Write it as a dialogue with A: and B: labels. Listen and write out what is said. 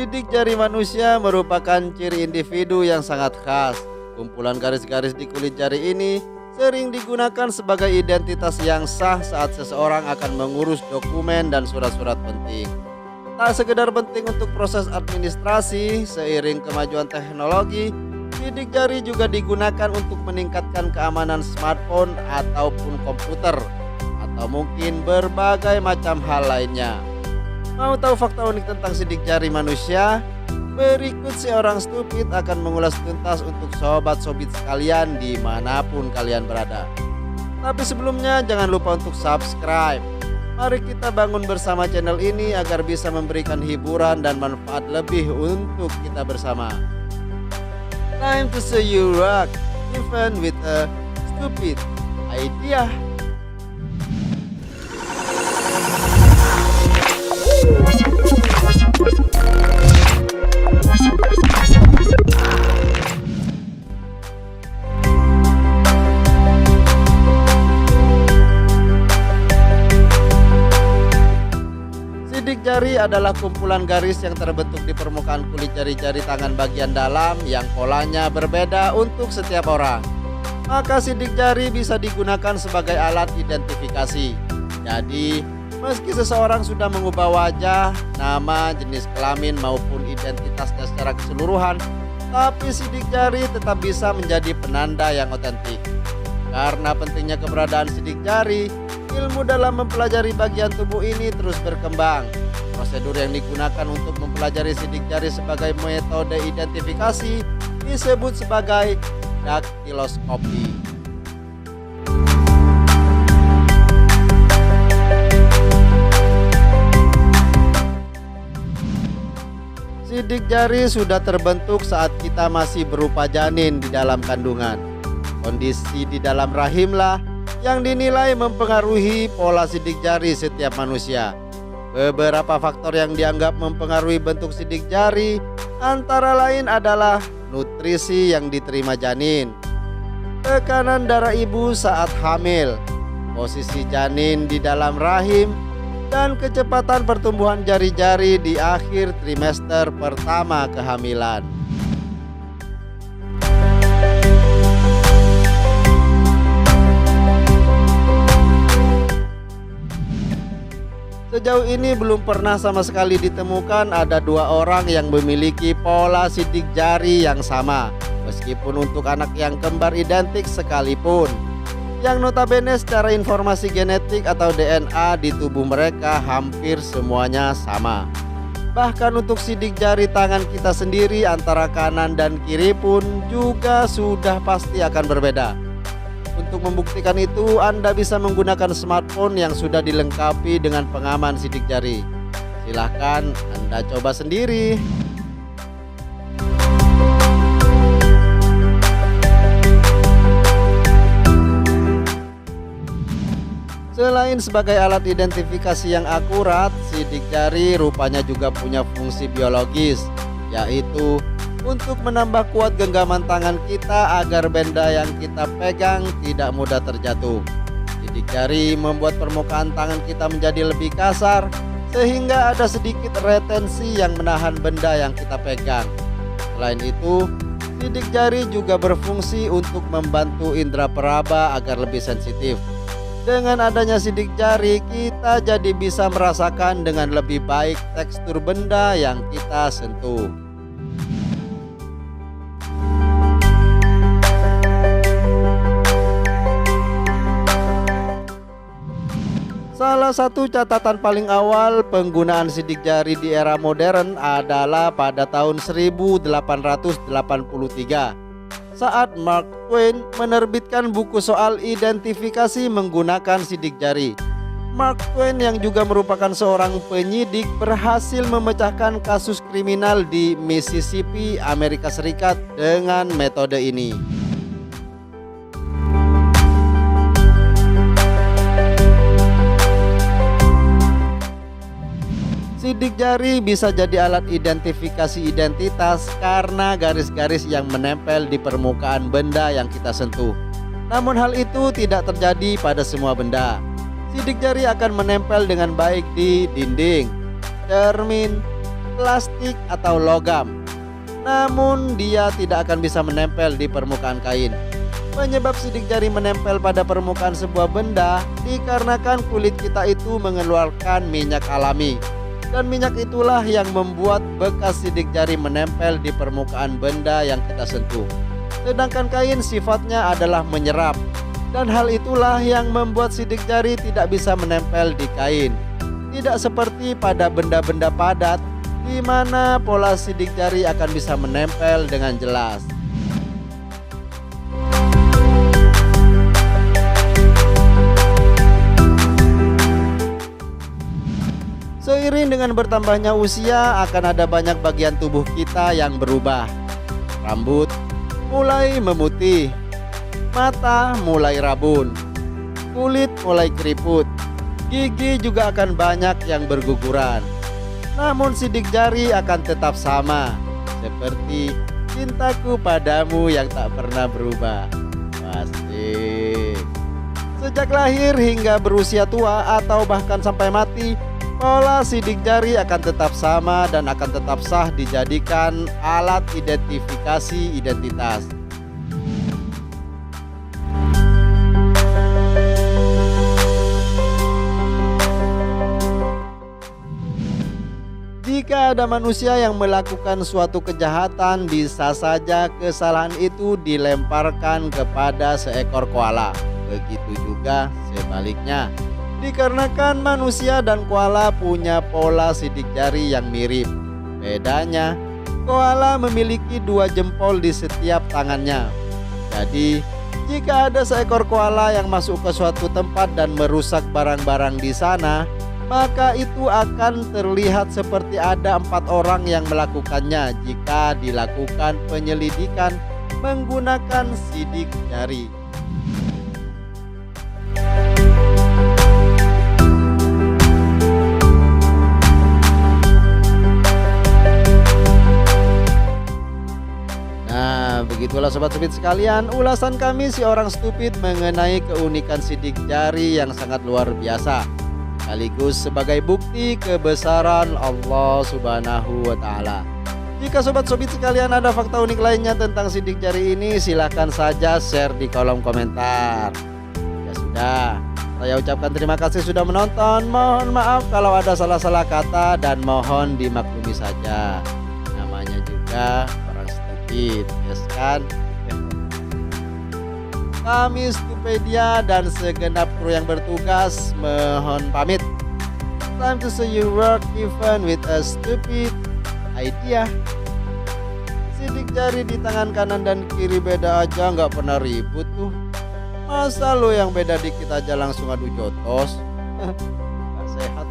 A: Sidik jari manusia merupakan ciri individu yang sangat khas. Kumpulan garis-garis di kulit jari ini sering digunakan sebagai identitas yang sah saat seseorang akan mengurus dokumen dan surat-surat penting. Tak sekedar penting untuk proses administrasi, seiring kemajuan teknologi, sidik jari juga digunakan untuk meningkatkan keamanan smartphone ataupun komputer, atau mungkin berbagai macam hal lainnya. Mau tahu fakta unik tentang sidik jari manusia? Berikut seorang stupid akan mengulas tuntas untuk sobat-sobit sekalian dimanapun kalian berada. Tapi sebelumnya jangan lupa untuk subscribe. Mari kita bangun bersama channel ini agar bisa memberikan hiburan dan manfaat lebih untuk kita bersama. Time to see you rock, even with a stupid idea. Sidik jari adalah kumpulan garis yang terbentuk di permukaan kulit jari-jari tangan bagian dalam yang polanya berbeda untuk setiap orang. Maka sidik jari bisa digunakan sebagai alat identifikasi. Jadi, meski seseorang sudah mengubah wajah, nama, jenis kelamin maupun identitasnya secara keseluruhan, tapi sidik jari tetap bisa menjadi penanda yang otentik. Karena pentingnya keberadaan sidik jari, ilmu dalam mempelajari bagian tubuh ini terus berkembang. Prosedur yang digunakan untuk mempelajari sidik jari sebagai metode identifikasi disebut sebagai daktiloskopi. Sidik jari sudah terbentuk saat kita masih berupa janin di dalam kandungan. Kondisi di dalam rahimlah yang dinilai mempengaruhi pola sidik jari setiap manusia. Beberapa faktor yang dianggap mempengaruhi bentuk sidik jari antara lain adalah nutrisi yang diterima janin, tekanan darah ibu saat hamil, posisi janin di dalam rahim, dan kecepatan pertumbuhan jari-jari di akhir trimester pertama kehamilan. Sejauh ini belum pernah sama sekali ditemukan ada dua orang yang memiliki pola sidik jari yang sama, meskipun untuk anak yang kembar identik sekalipun, yang notabene secara informasi genetik atau DNA di tubuh mereka hampir semuanya sama. Bahkan untuk sidik jari tangan kita sendiri antara kanan dan kiri pun juga sudah pasti akan berbeda. Untuk membuktikan itu, Anda bisa menggunakan smartphone yang sudah dilengkapi dengan pengaman sidik jari. Silahkan Anda coba sendiri. Selain sebagai alat identifikasi yang akurat, sidik jari rupanya juga punya fungsi biologis, yaitu untuk menambah kuat genggaman tangan kita agar benda yang kita pegang tidak mudah terjatuh. Sidik jari membuat permukaan tangan kita menjadi lebih kasar, sehingga ada sedikit retensi yang menahan benda yang kita pegang. Selain itu, sidik jari juga berfungsi untuk membantu indera peraba agar lebih sensitif. Dengan adanya sidik jari, kita jadi bisa merasakan dengan lebih baik tekstur benda yang kita sentuh. Salah satu catatan paling awal penggunaan sidik jari di era modern adalah pada tahun 1883 saat Mark Twain menerbitkan buku soal identifikasi menggunakan sidik jari. Mark Twain yang juga merupakan seorang penyidik berhasil memecahkan kasus kriminal di Mississippi, Amerika Serikat dengan metode ini. Sidik jari bisa jadi alat identifikasi identitas karena garis-garis yang menempel di permukaan benda yang kita sentuh. Namun hal itu tidak terjadi pada semua benda. Sidik jari akan menempel dengan baik di dinding, cermin, plastik atau logam. Namun dia tidak akan bisa menempel di permukaan kain. Penyebab sidik jari menempel pada permukaan sebuah benda dikarenakan kulit kita itu mengeluarkan minyak alami. Dan minyak itulah yang membuat bekas sidik jari menempel di permukaan benda yang kita sentuh. Sedangkan kain sifatnya adalah menyerap. Dan hal itulah yang membuat sidik jari tidak bisa menempel di kain. Tidak seperti pada benda-benda padat, di mana pola sidik jari akan bisa menempel dengan jelas. Seiring dengan bertambahnya usia, akan ada banyak bagian tubuh kita yang berubah. Rambut mulai memutih, mata mulai rabun, kulit mulai keriput, gigi juga akan banyak yang berguguran. Namun sidik jari akan tetap sama, seperti cintaku padamu yang tak pernah berubah. Pasti. Sejak lahir hingga berusia tua atau bahkan sampai mati, pola sidik jari akan tetap sama dan akan tetap sah dijadikan alat identifikasi identitas. Jika ada manusia yang melakukan suatu kejahatan, bisa saja kesalahan itu dilemparkan kepada seekor koala. Begitu juga sebaliknya. Dikarenakan manusia dan koala punya pola sidik jari yang mirip. Bedanya, koala memiliki 2 jempol di setiap tangannya. Jadi, jika ada seekor koala yang masuk ke suatu tempat dan merusak barang-barang di sana, maka itu akan terlihat seperti ada 4 orang yang melakukannya jika dilakukan penyelidikan menggunakan sidik jari. Begitulah Sobat Stupid sekalian, ulasan kami si orang stupid mengenai keunikan sidik jari yang sangat luar biasa, sekaligus sebagai bukti kebesaran Allah Subhanahu wa Ta'ala. Jika Sobat Stupid sekalian ada fakta unik lainnya tentang sidik jari ini, silahkan saja share di kolom komentar. Ya sudah, saya ucapkan terima kasih sudah menonton. Mohon maaf kalau ada salah-salah kata dan mohon dimaklumi saja. Namanya juga yes kan. Kami Stupedia dan segenap kru yang bertugas mohon pamit. Time to see you work even with a stupid idea. Sidik jari di tangan kanan dan kiri beda aja nggak pernah ribut tuh. Masa lo yang beda dikit aja langsung adu jotos? Gak sehat